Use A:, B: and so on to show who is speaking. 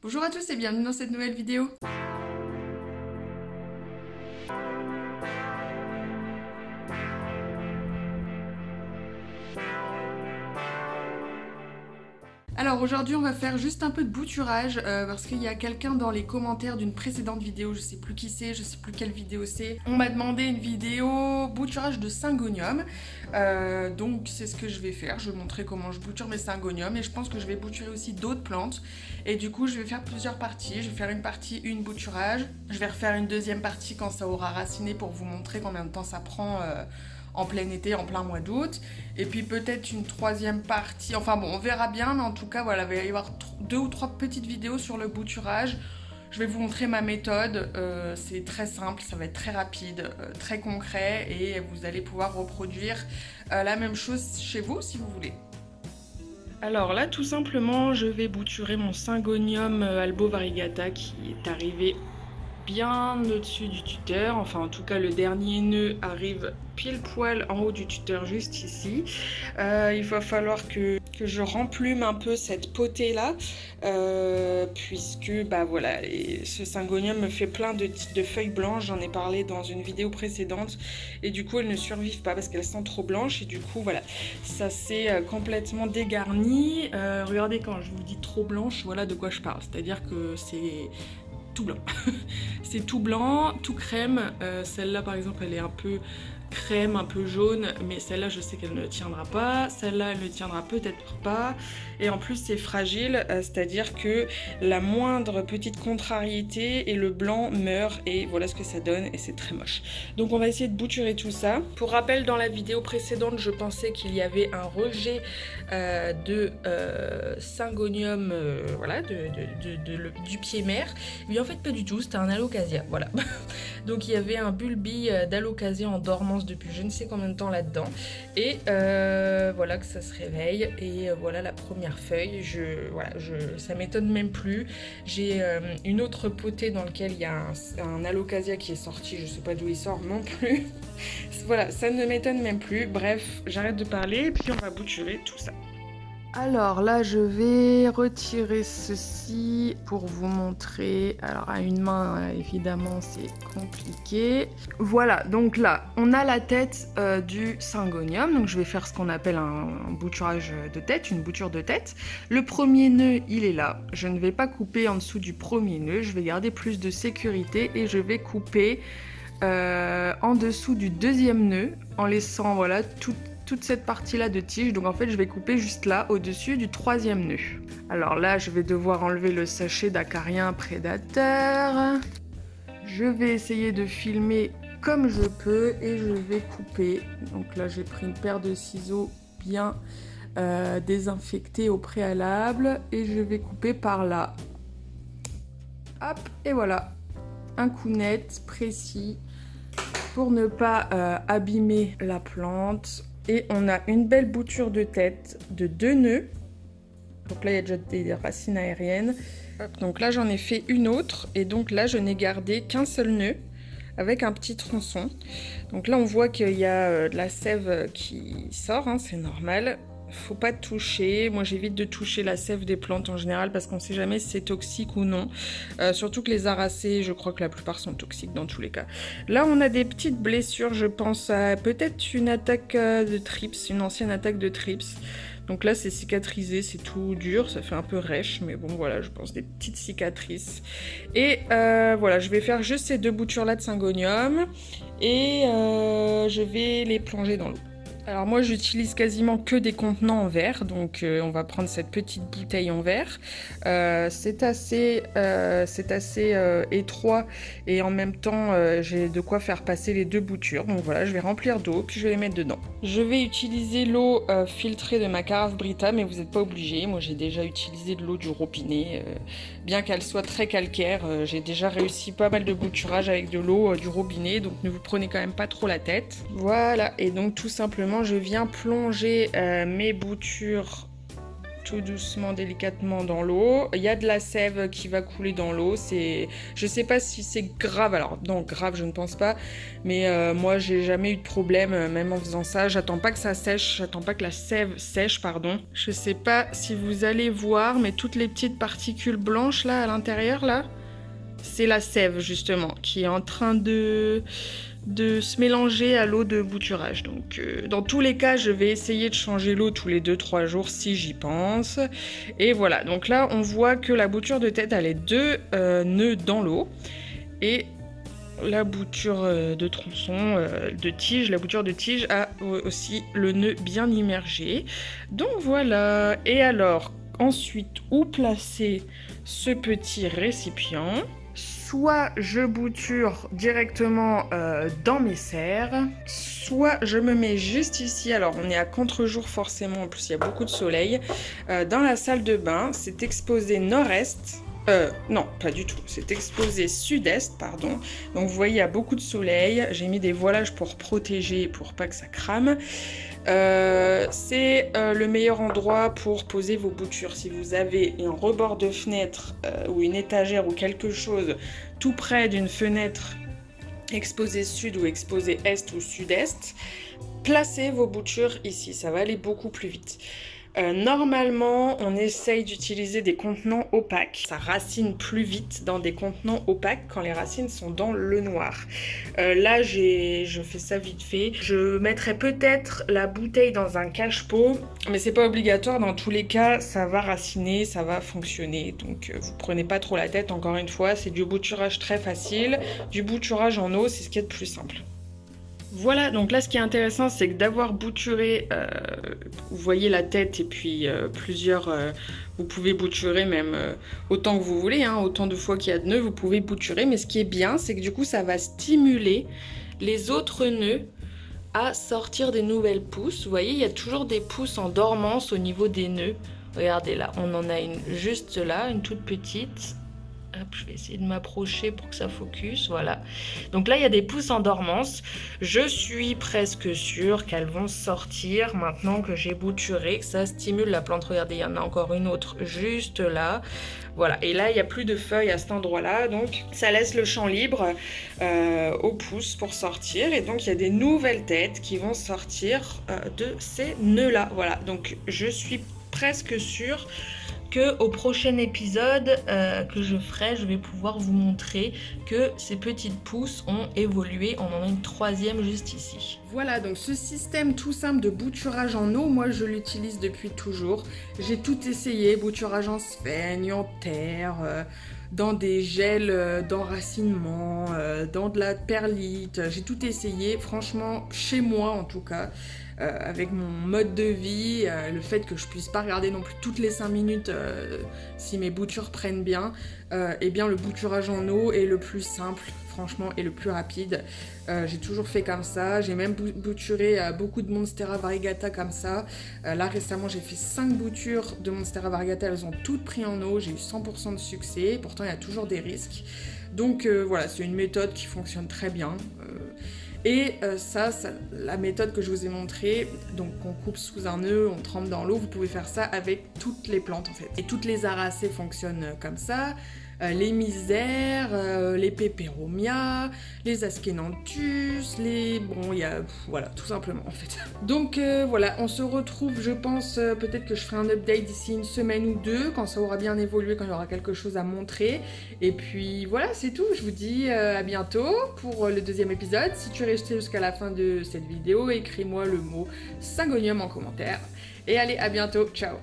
A: Bonjour à tous et bienvenue dans cette nouvelle vidéo. Alors aujourd'hui on va faire juste un peu de bouturage parce qu'il y a quelqu'un dans les commentaires d'une précédente vidéo, je sais plus qui c'est, je sais plus quelle vidéo c'est. On m'a demandé une vidéo bouturage de syngonium, donc c'est ce que je vais faire. Je vais montrer comment je bouture mes syngoniums et je pense que je vais bouturer aussi d'autres plantes. Et du coup je vais faire plusieurs parties. Je vais faire une partie, une bouturage. Je vais refaire une deuxième partie quand ça aura raciné pour vous montrer combien de temps ça prend en plein été, en plein mois d'août. Et puis peut-être une troisième partie, enfin bon, on verra bien, mais en tout cas, voilà, il va y avoir deux ou trois petites vidéos sur le bouturage. Je vais vous montrer ma méthode, c'est très simple, ça va être très rapide, très concret, et vous allez pouvoir reproduire la même chose chez vous si vous voulez. Alors là, tout simplement, je vais bouturer mon syngonium albo variegata qui est arrivé bien au-dessus du tuteur, enfin en tout cas le dernier nœud arrive pile poil en haut du tuteur juste ici. Il va falloir que je remplume un peu cette potée là puisque bah voilà, ce syngonium me fait plein de feuilles blanches, j'en ai parlé dans une vidéo précédente et du coup elles ne survivent pas parce qu'elles sont trop blanches et du coup voilà, ça s'est complètement dégarni. Regardez, quand je vous dis trop blanche, voilà de quoi je parle, c'est à dire que c'est tout blanc. C'est tout blanc, tout crème. Celle-là par exemple elle est un peu crème, un peu jaune, mais celle-là je sais qu'elle ne tiendra pas. Celle-là elle ne tiendra peut-être pas. Et en plus c'est fragile, c'est-à-dire que la moindre petite contrariété et le blanc meurt et voilà ce que ça donne et c'est très moche. Donc on va essayer de bouturer tout ça. Pour rappel, dans la vidéo précédente je pensais qu'il y avait un rejet de syngonium voilà, du pied mère. Mais en fait pas du tout, c'était un alocasia, voilà. Donc il y avait un bulbi d'alocasia en dormance depuis je ne sais combien de temps là-dedans. Et voilà que ça se réveille. Et voilà la première feuille. Ça m'étonne même plus. J'ai une autre potée dans laquelle il y a un alocasia qui est sorti. Je sais pas d'où il sort non plus. Voilà, ça ne m'étonne même plus. Bref, j'arrête de parler et puis on va bouturer tout ça. Alors là, je vais retirer ceci pour vous montrer. Alors à une main, évidemment, c'est compliqué. Voilà, donc là, on a la tête du syngonium. Donc je vais faire ce qu'on appelle un bouturage de tête, une bouture de tête. Le premier nœud, il est là. Je ne vais pas couper en dessous du premier nœud. Je vais garder plus de sécurité et je vais couper en dessous du deuxième nœud en laissant voilà toute cette partie là de tige. Donc en fait je vais couper juste là au-dessus du troisième nœud. Alors là je vais devoir enlever le sachet d'acarien prédateur. Je vais essayer de filmer comme je peux et je vais couper. Donc là j'ai pris une paire de ciseaux bien désinfectés au préalable et je vais couper par là. Hop, et voilà, un coup net, précis, pour ne pas abîmer la plante. Et on a une belle bouture de tête de 2 nœuds. Donc là, il y a déjà des racines aériennes. Hop, donc là, j'en ai fait une autre. Et donc là, je n'ai gardé qu'un seul nœud avec un petit tronçon. Donc là, on voit qu'il y a de la sève qui sort, hein, c'est normal. Faut pas toucher. Moi j'évite de toucher la sève des plantes en général parce qu'on sait jamais si c'est toxique ou non. Surtout que les aracées, je crois que la plupart sont toxiques dans tous les cas. Là on a des petites blessures, je pense à peut-être une attaque de trips, une ancienne attaque de trips. Donc là c'est cicatrisé, c'est tout dur, ça fait un peu rêche, mais bon voilà, je pense des petites cicatrices. Et voilà, je vais faire juste ces deux boutures là de syngonium et je vais les plonger dans l'eau. Alors moi j'utilise quasiment que des contenants en verre, donc on va prendre cette petite bouteille en verre. C'est assez étroit et en même temps j'ai de quoi faire passer les deux boutures. Donc voilà, je vais remplir d'eau puis je vais les mettre dedans. Je vais utiliser l'eau filtrée de ma carafe Brita, mais vous n'êtes pas obligé. Moi j'ai déjà utilisé de l'eau du robinet, bien qu'elle soit très calcaire. J'ai déjà réussi pas mal de bouturage avec de l'eau du robinet, donc ne vous prenez quand même pas trop la tête. Voilà, et donc tout simplement je viens plonger mes boutures tout doucement, délicatement dans l'eau. Il y a de la sève qui va couler dans l'eau. Je sais pas si c'est grave. Alors non, grave, je ne pense pas. Mais moi, j'ai jamais eu de problème, même en faisant ça. J'attends pas que ça sèche. J'attends pas que la sève sèche, pardon. Je sais pas si vous allez voir, mais toutes les petites particules blanches là à l'intérieur là, c'est la sève justement qui est en train de se mélanger à l'eau de bouturage. Donc dans tous les cas, je vais essayer de changer l'eau tous les 2-3 jours si j'y pense. Et voilà, donc là on voit que la bouture de tête elle est 2 nœuds dans l'eau et la bouture de tronçon, de tige, la bouture de tige a aussi le nœud bien immergé. Donc voilà, et alors ensuite où placer ce petit récipient? Soit je bouture directement dans mes serres, soit je me mets juste ici. Alors on est à contre-jour forcément, en plus il y a beaucoup de soleil. Dans la salle de bain, c'est exposé nord-est. Non, pas du tout. C'est exposé sud-est, pardon. Donc vous voyez, il y a beaucoup de soleil. J'ai mis des voilages pour protéger, pour pas que ça crame. C'est le meilleur endroit pour poser vos boutures. Si vous avez un rebord de fenêtre ou une étagère ou quelque chose tout près d'une fenêtre exposée sud ou exposée est ou sud-est, placez vos boutures ici. Ça va aller beaucoup plus vite. Normalement, on essaye d'utiliser des contenants opaques. Ça racine plus vite dans des contenants opaques quand les racines sont dans le noir. Là, je fais ça vite fait. Je mettrai peut-être la bouteille dans un cache-pot, mais c'est pas obligatoire. Dans tous les cas, ça va raciner, ça va fonctionner. Donc, vous prenez pas trop la tête. Encore une fois, c'est du bouturage très facile. Du bouturage en eau, c'est ce qui est de plus simple. Voilà, donc là ce qui est intéressant c'est que d'avoir bouturé, vous voyez la tête et puis vous pouvez bouturer même autant que vous voulez, hein, autant de fois qu'il y a de nœuds, vous pouvez bouturer, mais ce qui est bien c'est que du coup ça va stimuler les autres nœuds à sortir des nouvelles pousses. Vous voyez, il y a toujours des pousses en dormance au niveau des nœuds. Regardez là, on en a une juste là, une toute petite. Hop, je vais essayer de m'approcher pour que ça focus, voilà. Donc là, il y a des pousses en dormance. Je suis presque sûre qu'elles vont sortir maintenant que j'ai bouturé. Ça stimule la plante. Regardez, il y en a encore une autre juste là. Voilà, et là, il n'y a plus de feuilles à cet endroit-là. Donc, ça laisse le champ libre aux pousses pour sortir. Et donc, il y a des nouvelles têtes qui vont sortir de ces nœuds-là. Voilà, donc je suis presque sûre qu'au prochain épisode que je ferai, je vais pouvoir vous montrer que ces petites pousses ont évolué. On en a une troisième juste ici. Voilà, donc ce système tout simple de bouturage en eau, moi je l'utilise depuis toujours. J'ai tout essayé, bouturage en sphaigne, en terre, dans des gels d'enracinement, dans de la perlite. J'ai tout essayé, franchement, chez moi en tout cas. Avec mon mode de vie, le fait que je puisse pas regarder non plus toutes les 5 minutes si mes boutures prennent bien, et bien le bouturage en eau est le plus simple, franchement, et le plus rapide. J'ai toujours fait comme ça, j'ai même bouturé beaucoup de Monstera variegata comme ça. Là récemment j'ai fait 5 boutures de Monstera variegata, elles ont toutes pris en eau, j'ai eu 100% de succès, pourtant il y a toujours des risques. Donc voilà, c'est une méthode qui fonctionne très bien. Et ça, la méthode que je vous ai montrée, donc on coupe sous un nœud, on trempe dans l'eau, vous pouvez faire ça avec toutes les plantes en fait. Et toutes les aracées fonctionnent comme ça, les misères, les peperomia, les askenanthus, bon, il y a, voilà, tout simplement en fait. Donc voilà, on se retrouve, je pense, peut-être que je ferai un update d'ici une semaine ou deux, quand ça aura bien évolué, quand il y aura quelque chose à montrer. Et puis voilà, c'est tout, je vous dis à bientôt pour le deuxième épisode. Si tu es resté jusqu'à la fin de cette vidéo, écris-moi le mot Syngonium en commentaire. Et allez, à bientôt, ciao!